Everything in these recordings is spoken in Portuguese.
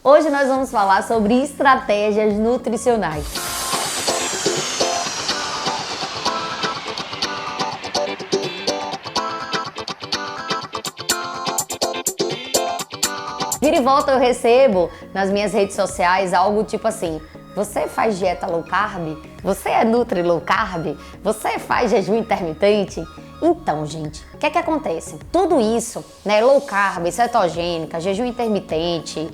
Hoje nós vamos falar sobre estratégias nutricionais. Vira e volta eu recebo nas minhas redes sociais algo tipo assim: você faz dieta low carb? Você é nutri low carb? Você faz jejum intermitente? Então, gente, o que é que acontece? Tudo isso, né, low carb, cetogênica, jejum intermitente,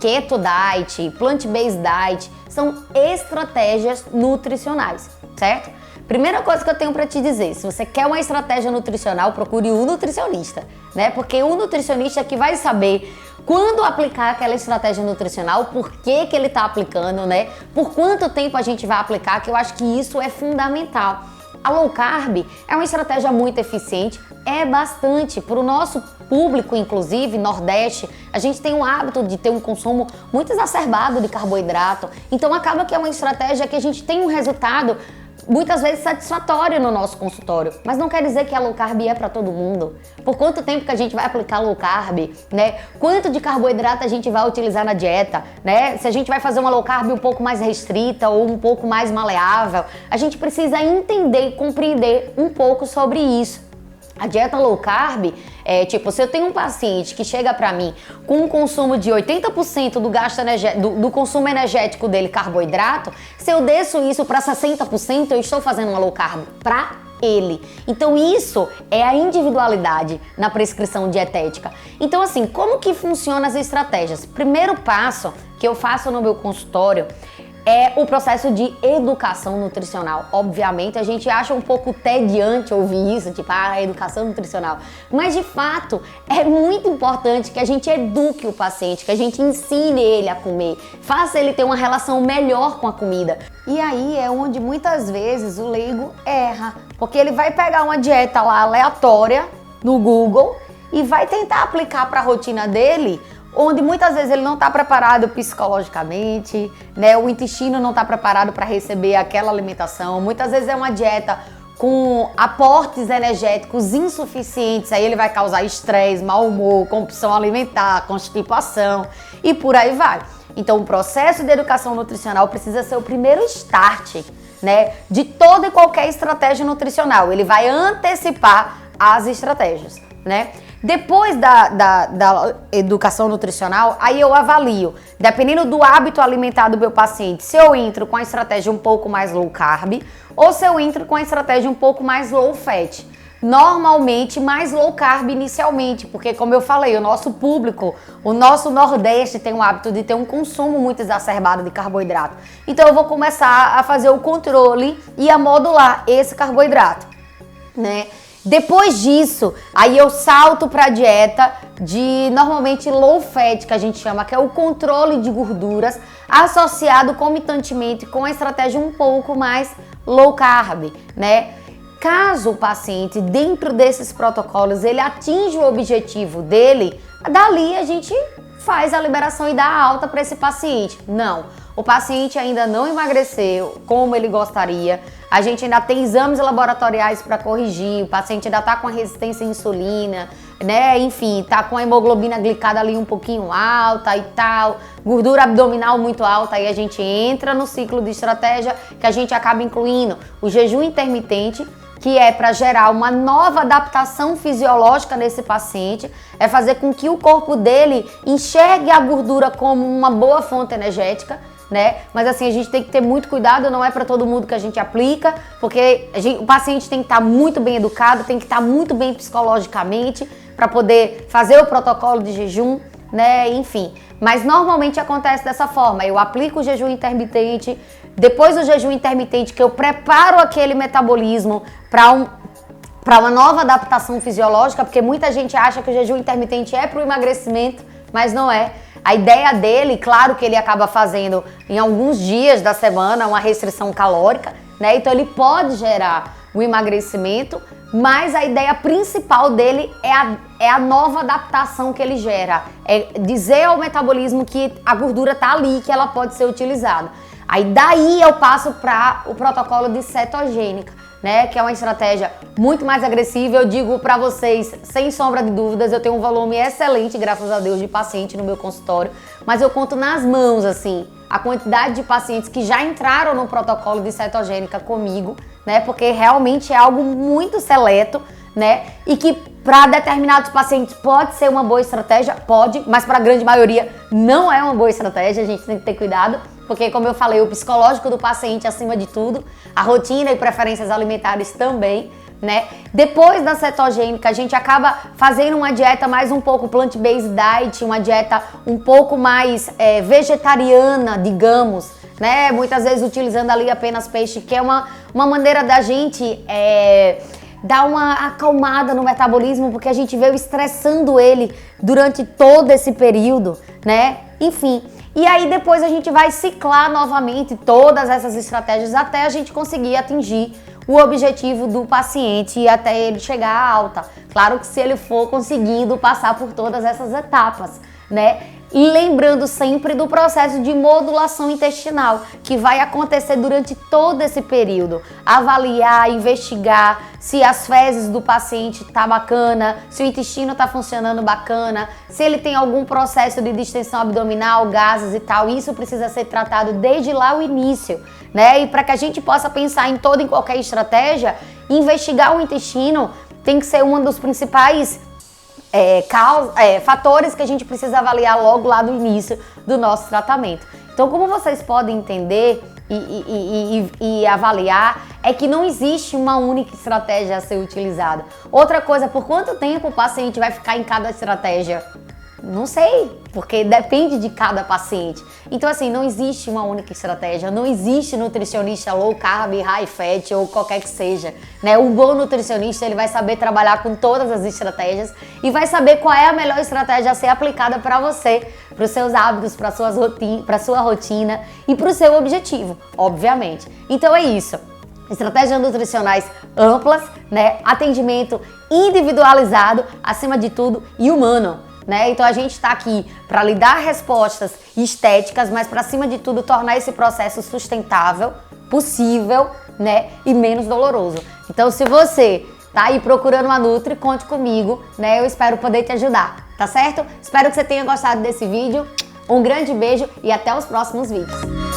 keto diet, plant-based diet, são estratégias nutricionais, certo? Primeira coisa que eu tenho para te dizer, se você quer uma estratégia nutricional, procure um nutricionista, né? Porque o nutricionista é que vai saber quando aplicar aquela estratégia nutricional, por que ele está aplicando, né? Por quanto tempo a gente vai aplicar, que eu acho que isso é fundamental. A low carb é uma estratégia muito eficiente, é bastante. Para o nosso público, inclusive, Nordeste, a gente tem o hábito de ter um consumo muito exacerbado de carboidrato. Então acaba que é uma estratégia que a gente tem um resultado muitas vezes satisfatório no nosso consultório, mas não quer dizer que a low carb é para todo mundo. Por quanto tempo que a gente vai aplicar low carb, né? Quanto de carboidrato a gente vai utilizar na dieta, né? Se a gente vai fazer uma low carb um pouco mais restrita ou um pouco mais maleável, a gente precisa entender e compreender um pouco sobre isso. A dieta low carb é tipo, se eu tenho um paciente que chega pra mim com um consumo de 80% do gasto do consumo energético dele carboidrato, se eu desço isso para 60%, eu estou fazendo uma low carb pra ele. Então isso é a individualidade na prescrição dietética. Então assim, como que funcionam as estratégias? Primeiro passo que eu faço no meu consultório é o processo de educação nutricional. Obviamente, a gente acha um pouco tediante ouvir isso, tipo, educação nutricional. Mas, de fato, é muito importante que a gente eduque o paciente, que a gente ensine ele a comer, faça ele ter uma relação melhor com a comida. E aí é onde, muitas vezes, o leigo erra, porque ele vai pegar uma dieta lá aleatória no Google e vai tentar aplicar para a rotina dele, onde muitas vezes ele não está preparado psicologicamente, né? O intestino não está preparado para receber aquela alimentação. Muitas vezes é uma dieta com aportes energéticos insuficientes, aí ele vai causar estresse, mau humor, compulsão alimentar, constipação e por aí vai. Então o processo de educação nutricional precisa ser o primeiro start, né, de toda e qualquer estratégia nutricional. Ele vai antecipar as estratégias, né? Depois da educação nutricional, aí eu avalio, dependendo do hábito alimentar do meu paciente, se eu entro com a estratégia um pouco mais low carb ou se eu entro com a estratégia um pouco mais low fat. Normalmente mais low carb inicialmente, porque como eu falei, o nosso público, o nosso Nordeste tem o hábito de ter um consumo muito exacerbado de carboidrato. Então eu vou começar a fazer o controle e a modular esse carboidrato, né? Depois disso, aí eu salto para a dieta de normalmente low fat, que a gente chama, que é o controle de gorduras, associado comitantemente com a estratégia um pouco mais low carb, né? Caso o paciente, dentro desses protocolos, ele atinja o objetivo dele, dali a gente faz a liberação e dá a alta para esse paciente. Não, o paciente ainda não emagreceu como ele gostaria, a gente ainda tem exames laboratoriais para corrigir, o paciente ainda está com a resistência à insulina, né? Enfim, tá com a hemoglobina glicada ali um pouquinho alta e tal, gordura abdominal muito alta, aí a gente entra no ciclo de estratégia que a gente acaba incluindo o jejum intermitente, que é para gerar uma nova adaptação fisiológica nesse paciente, é fazer com que o corpo dele enxergue a gordura como uma boa fonte energética, né? Mas assim, a gente tem que ter muito cuidado, não é para todo mundo que a gente aplica, porque o paciente tem que estar muito bem educado, tem que estar muito bem psicologicamente para poder fazer o protocolo de jejum, né? Enfim, mas normalmente acontece dessa forma, eu aplico o jejum intermitente, depois do jejum intermitente que eu preparo aquele metabolismo para uma nova adaptação fisiológica, porque muita gente acha que o jejum intermitente é para o emagrecimento, mas não é. A ideia dele, claro que ele acaba fazendo em alguns dias da semana uma restrição calórica, né? Então ele pode gerar o emagrecimento, mas a ideia principal dele é a nova adaptação que ele gera. É dizer ao metabolismo que a gordura tá ali, que ela pode ser utilizada. Aí daí eu passo para o protocolo de cetogênica, né, que é uma estratégia muito mais agressiva. Eu digo para vocês, sem sombra de dúvidas, eu tenho um volume excelente, graças a Deus, de paciente no meu consultório, mas eu conto nas mãos, assim, a quantidade de pacientes que já entraram no protocolo de cetogênica comigo, né, porque realmente é algo muito seleto, né, e que para determinados pacientes pode ser uma boa estratégia, pode, mas para a grande maioria não é uma boa estratégia, a gente tem que ter cuidado, porque como eu falei, o psicológico do paciente acima de tudo, a rotina e preferências alimentares também, né? Depois da cetogênica, a gente acaba fazendo uma dieta mais um pouco plant-based diet, uma dieta um pouco mais vegetariana, digamos, né? Muitas vezes utilizando ali apenas peixe, que é uma maneira da gente dar uma acalmada no metabolismo, porque a gente veio estressando ele durante todo esse período, né? Enfim. E aí depois a gente vai ciclar novamente todas essas estratégias até a gente conseguir atingir o objetivo do paciente e até ele chegar à alta. Claro que se ele for conseguindo passar por todas essas etapas, né? E lembrando sempre do processo de modulação intestinal, que vai acontecer durante todo esse período. Avaliar, investigar se as fezes do paciente tá bacana, se o intestino tá funcionando bacana, se ele tem algum processo de distensão abdominal, gases e tal. Isso precisa ser tratado desde lá o início, né? E para que a gente possa pensar em toda e qualquer estratégia, investigar o intestino tem que ser um dos principais fatores que a gente precisa avaliar logo lá no início do nosso tratamento. Então, como vocês podem entender e avaliar, é que não existe uma única estratégia a ser utilizada. Outra coisa, por quanto tempo o paciente vai ficar em cada estratégia? Não sei, porque depende de cada paciente. Então, assim, não existe uma única estratégia, não existe nutricionista low carb, high fat ou qualquer que seja, né? Um bom nutricionista, ele vai saber trabalhar com todas as estratégias e vai saber qual é a melhor estratégia a ser aplicada para você, para os seus hábitos, para a sua rotina e para o seu objetivo, obviamente. Então é isso. Estratégias nutricionais amplas, né? Atendimento individualizado, acima de tudo, e humano. Né? Então a gente está aqui para lhe dar respostas estéticas, mas para cima de tudo tornar esse processo sustentável, possível, né? E menos doloroso. Então se você tá aí procurando uma Nutri, conte comigo, né? Eu espero poder te ajudar, tá certo? Espero que você tenha gostado desse vídeo. Um grande beijo e até os próximos vídeos.